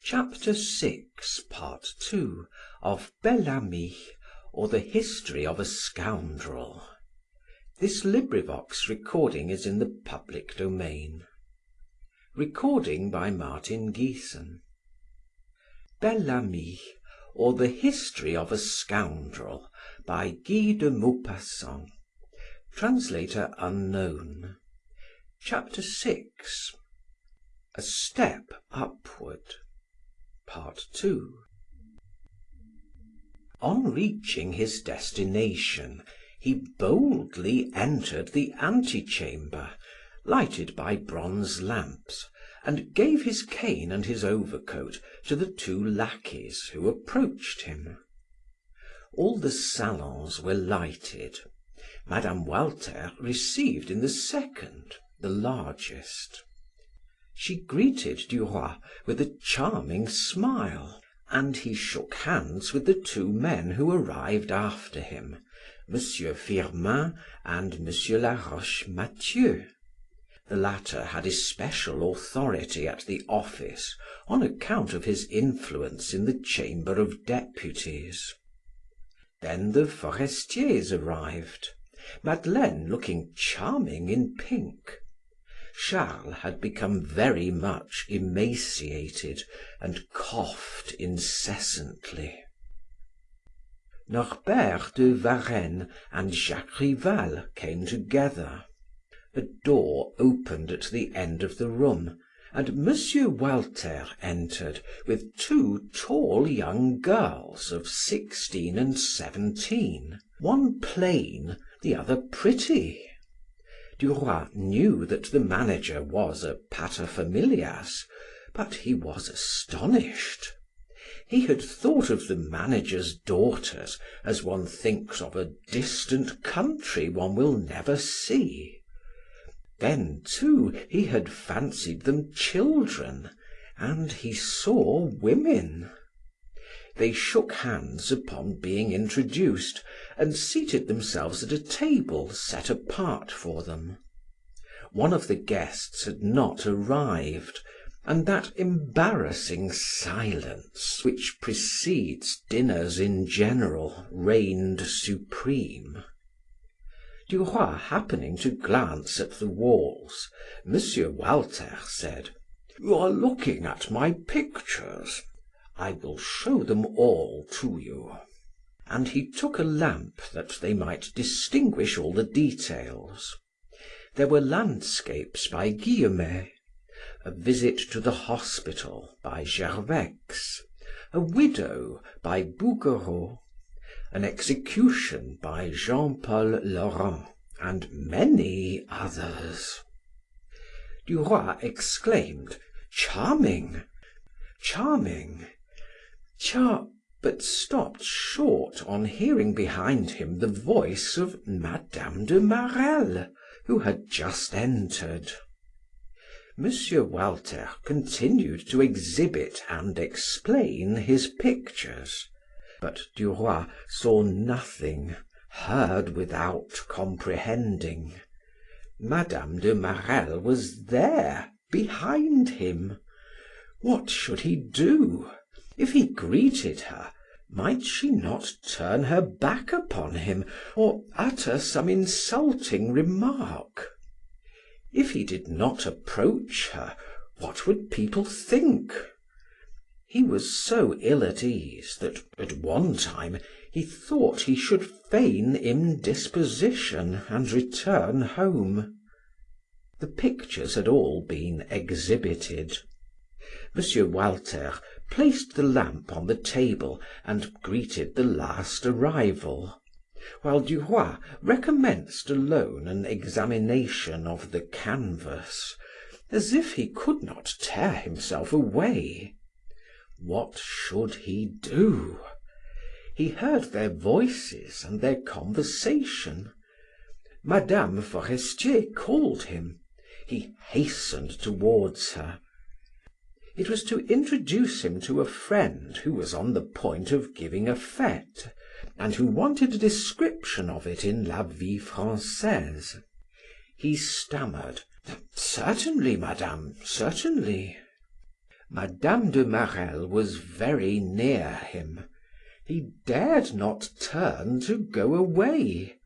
Chapter 6, Part 2 of Bel Ami, or the History of a Scoundrel. This recording is in the public domain. Recording by Martin Geeson. Bel Ami, or the History of a Scoundrel, by Guy de Maupassant. Translator unknown. Chapter 6. A Step Upward. Part 2. On reaching his destination, he boldly entered the antechamber, lighted by bronze lamps, and gave his cane and his overcoat to the two lackeys who approached him. All the salons were lighted. Mme. Walter received in the second, the largest. She greeted Duroy with a charming smile, and he shook hands with the two men who arrived after him, M. Firmin and M. Laroche Mathieu. The latter had especial authority at the office on account of his influence in the Chamber of Deputies. Then the Forestiers arrived, Madeleine looking charming in pink. Charles had become very much emaciated and coughed incessantly. Norbert de Varenne and Jacques Rival came together. A door opened at the end of the room, and M. Walter entered with two tall young girls of 16 and 17, one plain, the other pretty. Duroy knew that the manager was a paterfamilias, but he was astonished. He had thought of the manager's daughters as one thinks of a distant country one will never see. Then, too, he had fancied them children, and he saw women. They shook hands upon being introduced and seated themselves at a table set apart for them. One of the guests had not arrived, and that embarrassing silence which precedes dinners in general reigned supreme. Duroy happening to glance at the walls, M. Walter said: "You are looking at my pictures. I will show them all to you." And he took a lamp that they might distinguish all the details. There were landscapes by Guillemet, a visit to the hospital by Gervex, a widow by Bouguereau, an execution by Jean-Paul Laurent, and many others. Duroy exclaimed: "Charming! Charming! But stopped short on hearing behind him the voice of Mme. de Marelle, who had just entered. M. Walter continued to exhibit and explain his pictures, but Duroy saw nothing, heard without comprehending. Mme. de Marelle was there, behind him. What should he do? If he greeted her, might she not turn her back upon him or utter some insulting remark? If he did not approach her, what would people think? He was so ill at ease that at one time he thought he should feign indisposition and return home. The pictures had all been exhibited. M. Walter placed the lamp on the table and greeted the last arrival, while Duroy recommenced alone an examination of the canvas, as if he could not tear himself away. What should he do? He heard their voices and their conversation. Mme. Forestier called him. He hastened towards her. It was to introduce him to a friend who was on the point of giving a fete, and who wanted a description of it in La Vie Francaise. He stammered: "Certainly, madame, certainly." Madame de Marelle was very near him. He dared not turn to go away.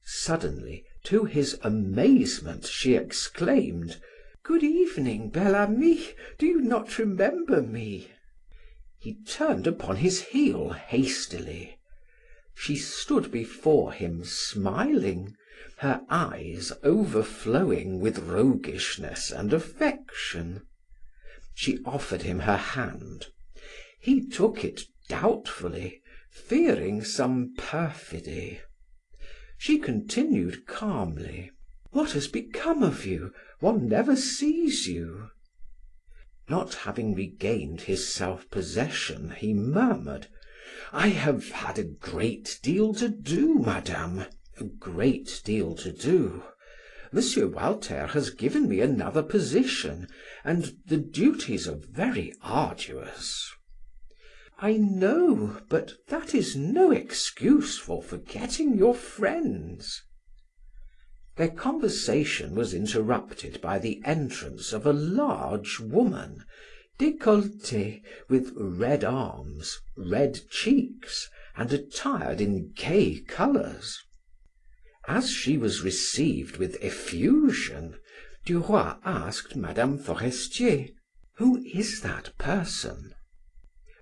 Suddenly, to his amazement, she exclaimed: "Good evening, Bel Ami. Do you not remember me?" He turned upon his heel hastily. She stood before him smiling, her eyes overflowing with roguishness and affection. She offered him her hand. He took it doubtfully, fearing some perfidy. She continued calmly: "What has become of you? One never sees you." Not having regained his self-possession, he murmured: "I have had a great deal to do, madame, a great deal to do. M. Walter has given me another position, and the duties are very arduous." "I know, but that is no excuse for forgetting your friends." Their conversation was interrupted by the entrance of a large woman, decolletee, with red arms, red cheeks, and attired in gay colors. As she was received with effusion, Duroy asked Mme. Forestier: "Who is that person?"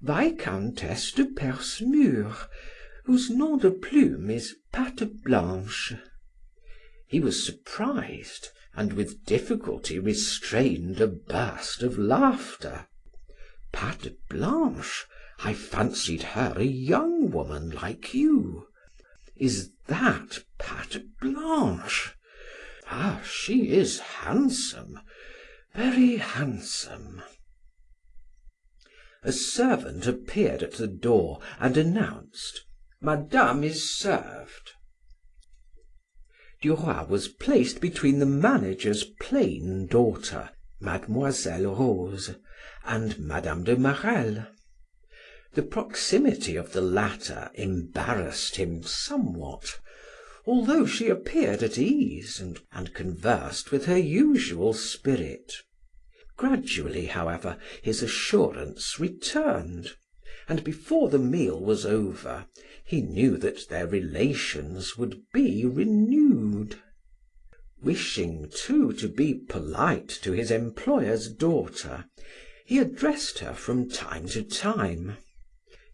"Viscountess de Percemur, whose nom de plume is Patte Blanche." He was surprised, and with difficulty restrained a burst of laughter. "Patte Blanche? I fancied her a young woman like you. Is that Patte Blanche? Ah, she is handsome, very handsome." A servant appeared at the door and announced: "Madame is served." Duroy was placed between the manager's plain daughter, Mademoiselle Rose, and Mme. de Marelle. The proximity of the latter embarrassed him somewhat, although she appeared at ease and conversed with her usual spirit. Gradually, however, his assurance returned, and before the meal was over, he knew that their relations would be renewed. Wishing, too, to be polite to his employer's daughter, he addressed her from time to time.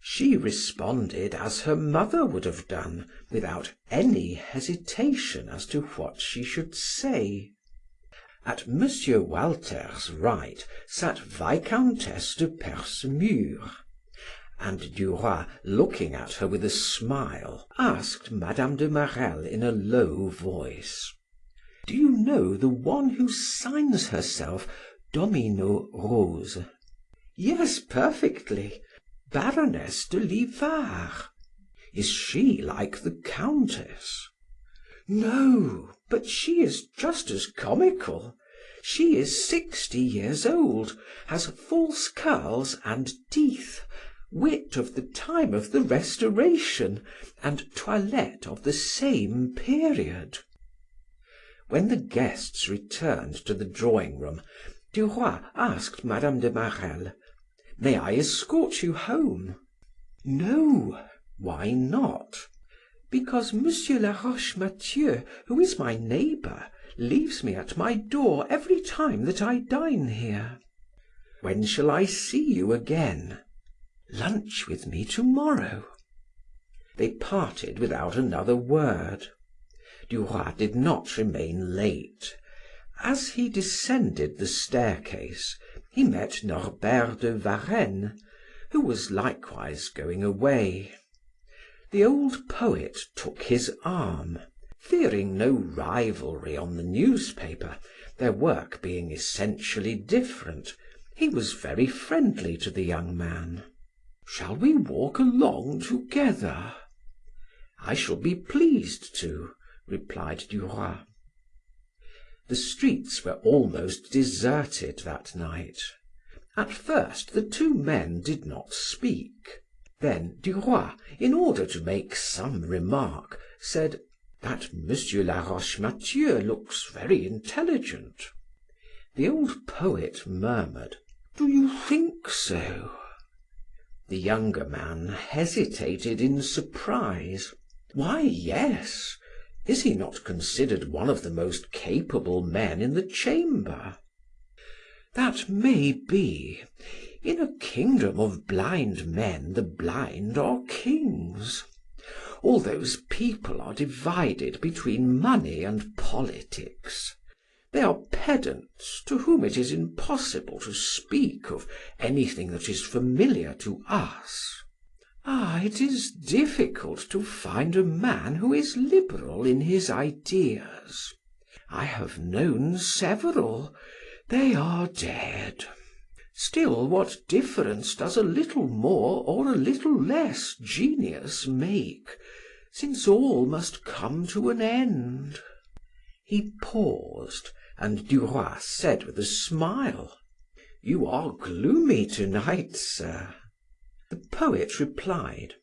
She responded as her mother would have done, without any hesitation as to what she should say. At M. Walter's right sat Viscountess de Percemur, and Duroy, looking at her with a smile, asked Mme. de Marelle in a low voice: "Do you know the one who signs herself Domino Rose?" "Yes, perfectly. Baroness de Livar." "Is she like the Countess?" "No, but she is just as comical. She is 60 years old, has false curls and teeth, wit of the time of the Restoration, and toilette of the same period." When the guests returned to the drawing room, Duroy asked Mme. de Marelle: "May I escort you home?" "No." "Why not?" "Because M. Laroche Mathieu, who is my neighbor, leaves me at my door every time that I dine here." "When shall I see you again?" "Lunch with me to morrow." They parted without another word. Duroy did not remain late. As he descended the staircase, he met Norbert de Varenne, who was likewise going away. The old poet took his arm, fearing no rivalry on the newspaper, their work being essentially different. He was very friendly to the young man. "Shall we walk along together?" "I shall be pleased to," replied Duroy. The streets were almost deserted that night. At first the two men did not speak. Then Duroy, in order to make some remark, said: "That M. Laroche Mathieu looks very intelligent." The old poet murmured: Do you think so?" The younger man hesitated in surprise. "Why, yes. Is he not considered one of the most capable men in the Chamber?" "That may be. In a kingdom of blind men the blind are kings. All those people are divided between money and politics. They are pedants to whom it is impossible to speak of anything that is familiar to us. Ah, it is difficult to find a man who is liberal in his ideas. I have known several. They are dead. Still, what difference does a little more or a little less genius make, since all must come to an end?" He paused, and Duroy said with a smile: "You are gloomy to night, sir." The poet replied: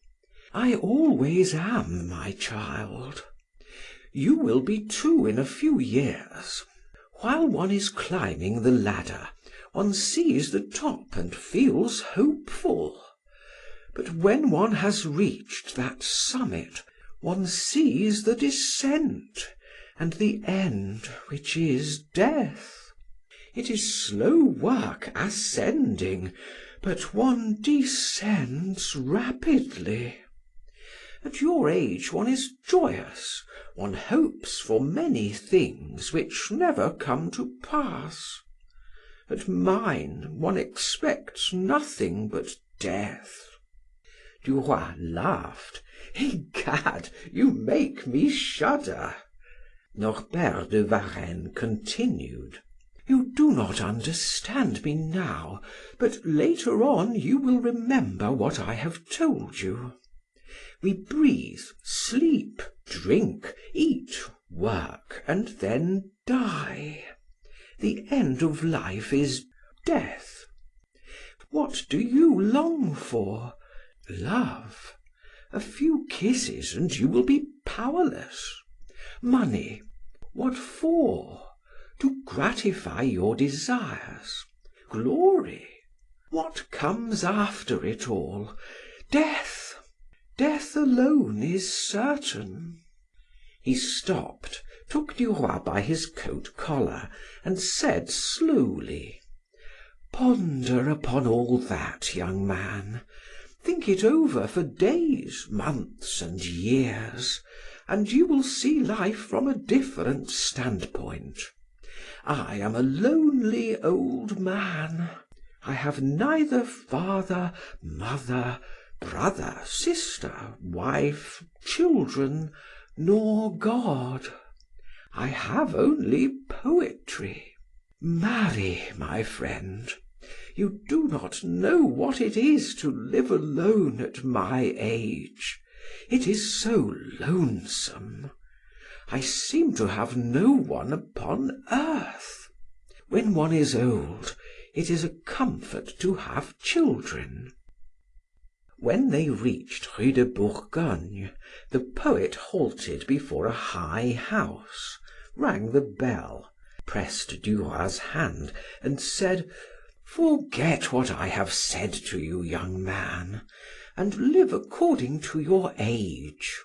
"I always am, my child. You will be too in a few years. While one is climbing the ladder, one sees the top and feels hopeful. But when one has reached that summit, one sees the descent and the end, which is death. It is slow work ascending, but one descends rapidly. At your age one is joyous, one hopes for many things which never come to pass. At mine one expects nothing but death." Duroy laughed. "Egad, you make me shudder." Norbert de Varenne continued: "You do not understand me now, but later on you will remember what I have told you. We breathe, sleep, drink, eat, work, and then die. The end of life is death. What do you long for? Love. A few kisses and you will be powerless. Money. What for? To gratify your desires. Glory. What comes after it all? Death. Death alone is certain." He stopped, took Duroy by his coat collar, and said slowly: "Ponder upon all that, young man. Think it over for days, months, and years, and you will see life from a different standpoint. I am a lonely old man. I have neither father, mother, brother, sister, wife, children, nor God. I have only poetry. Marry, my friend. You do not know what it is to live alone at my age. It is so lonesome. I seem to have no one upon earth. When one is old, it is a comfort to have children." When they reached Rue de Bourgogne, the poet halted before a high house, rang the bell, pressed Duroy's hand, and said: "Forget what I have said to you, young man, and live according to your age.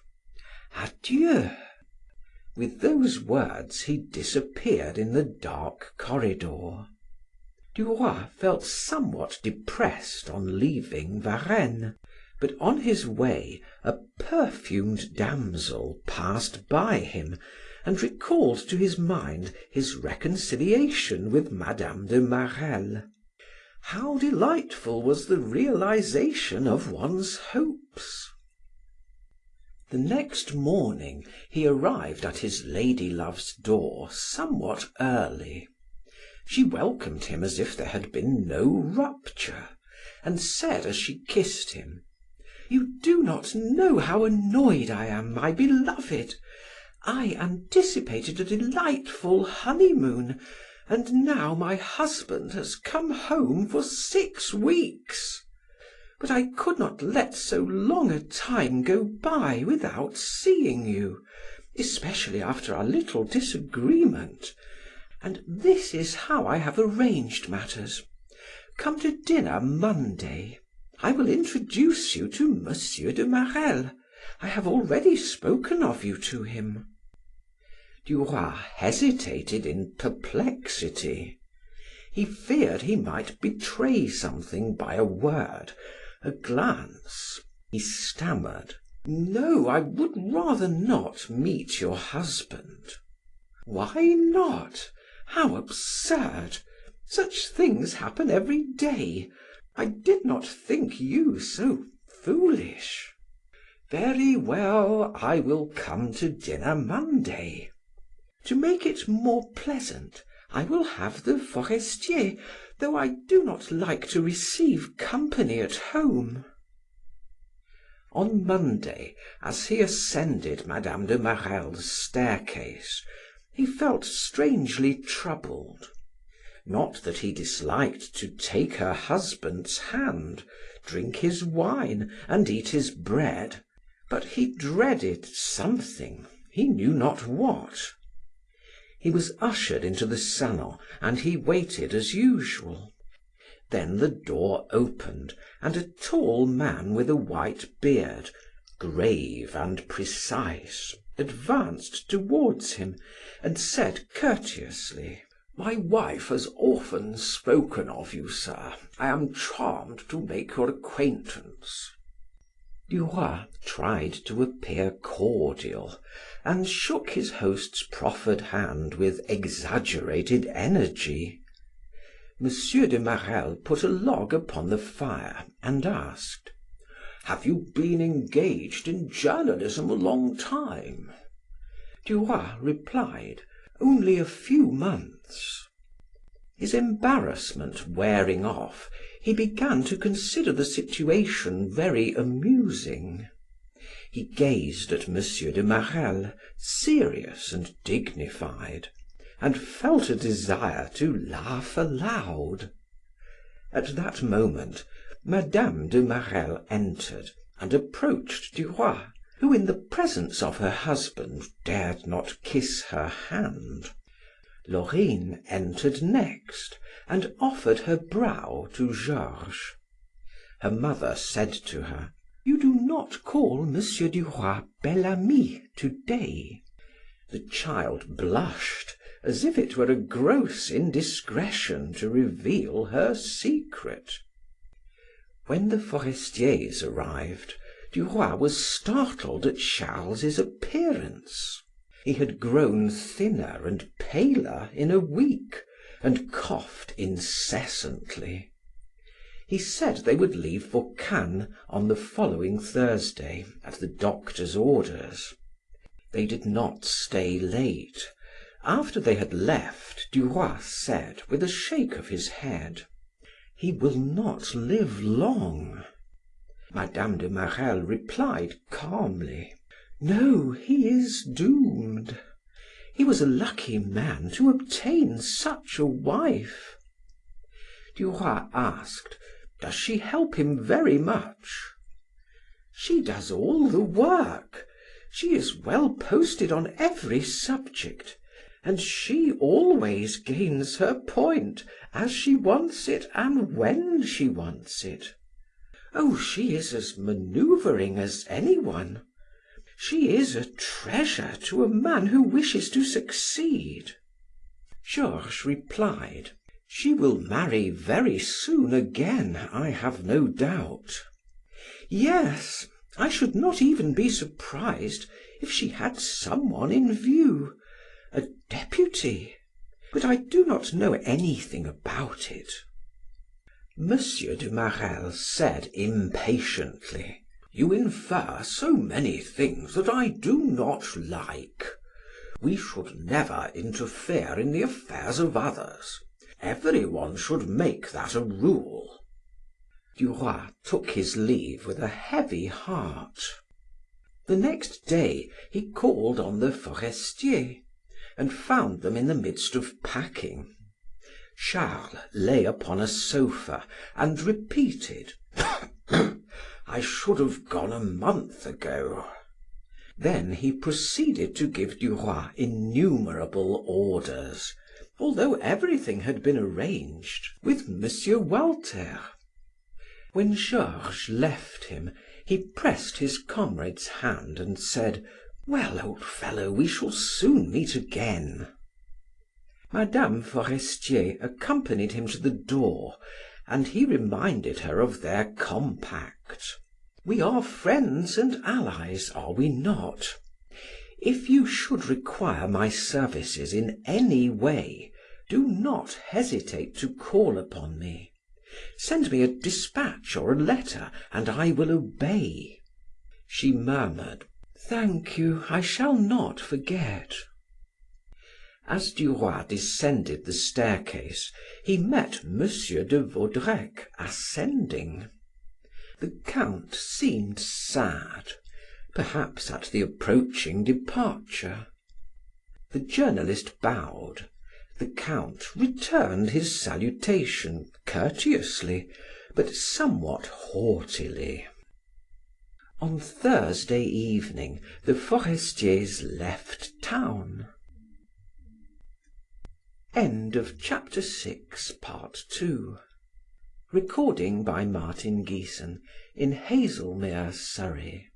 Adieu." With those words he disappeared in the dark corridor. Duroy felt somewhat depressed on leaving Varenne, but on his way a perfumed damsel passed by him and recalled to his mind his reconciliation with Mme. de Marelle. How delightful was the realization of one's hopes! The next morning he arrived at his lady love's door somewhat early. She welcomed him as if there had been no rupture, and said as she kissed him: "You do not know how annoyed I am, my beloved. I anticipated a delightful honeymoon, and now my husband has come home for 6 weeks. But I could not let so long a time go by without seeing you, especially after our little disagreement. And this is how I have arranged matters. come to dinner Monday. I will introduce you to Monsieur de Marelle. I have already spoken of you to him." Duroy hesitated in perplexity. He feared he might betray something by a word, a glance. He stammered: "No, I would rather not meet your husband." "Why not? How absurd! Such things happen every day. I did not think you so foolish." "Very well, I will come to dinner Monday. To make it more pleasant, I will have the Forestier, though I do not like to receive company at home." On Monday, as he ascended Mme. de Marelle's staircase, he felt strangely troubled. Not that he disliked to take her husband's hand, drink his wine, and eat his bread, but he dreaded something, he knew not what. He was ushered into the salon and he waited as usual. Then the door opened and a tall man with a white beard, grave and precise, advanced towards him and said courteously: "My wife has often spoken of you, sir. I am charmed to make your acquaintance." Duroy tried to appear cordial and shook his host's proffered hand with exaggerated energy. M. de Marelle put a log upon the fire and asked: "Have you been engaged in journalism a long time?" Duroy replied: "Only a few months." His embarrassment wearing off, he began to consider the situation very amusing. He gazed at M. de Marelle, serious and dignified, and felt a desire to laugh aloud. At that moment, Mme. de Marelle entered and approached Duroy, who in the presence of her husband dared not kiss her hand. Laurine entered next and offered her brow to Georges. Her mother said to her: "You do not call M. Duroy Bel Ami to day." The child blushed as if it were a gross indiscretion to reveal her secret. When the Forestiers arrived, Duroy was startled at Charles's appearance. He had grown thinner and paler in a week, and coughed incessantly. He said they would leave for Cannes on the following Thursday, at the doctor's orders. They did not stay late. After they had left, Duroy said, with a shake of his head: "He will not live long." Mme. de Marelle replied calmly: "No, he is doomed. He was a lucky man to obtain such a wife." Duroy asked: "Does she help him very much?" "She does all the work. She is well posted on every subject, and she always gains her point as she wants it and when she wants it. Oh, she is as maneuvering as anyone. She is a treasure to a man who wishes to succeed." Georges replied: "She will marry very soon again, I have no doubt." "Yes, I should not even be surprised if she had someone in view, a deputy, but I do not know anything about it." M. de Marelle said impatiently: "You infer so many things that I do not like. We should never interfere in the affairs of others. Everyone should make that a rule." Duroy took his leave with a heavy heart. The next day he called on the Forestiers, and found them in the midst of packing. Charles lay upon a sofa and repeated: "I should have gone a month ago." Then he proceeded to give Duroy innumerable orders, although everything had been arranged with M. Walter. When Georges left him, he pressed his comrade's hand and said: "Well, old fellow, we shall soon meet again." Mme. Forestier accompanied him to the door, and he reminded her of their compact. "We are friends and allies, are we not? If you should require my services in any way, do not hesitate to call upon me. Send me a dispatch or a letter, and I will obey." She murmured: "Thank you, I shall not forget." As Duroy descended the staircase, he met M. de Vaudrec ascending. The Count seemed sad, perhaps at the approaching departure. The journalist bowed. The Count returned his salutation courteously, but somewhat haughtily. On Thursday evening the Forestiers left town. Chapter 6 Recording by Martin Geeson in Hazelmere, Surrey.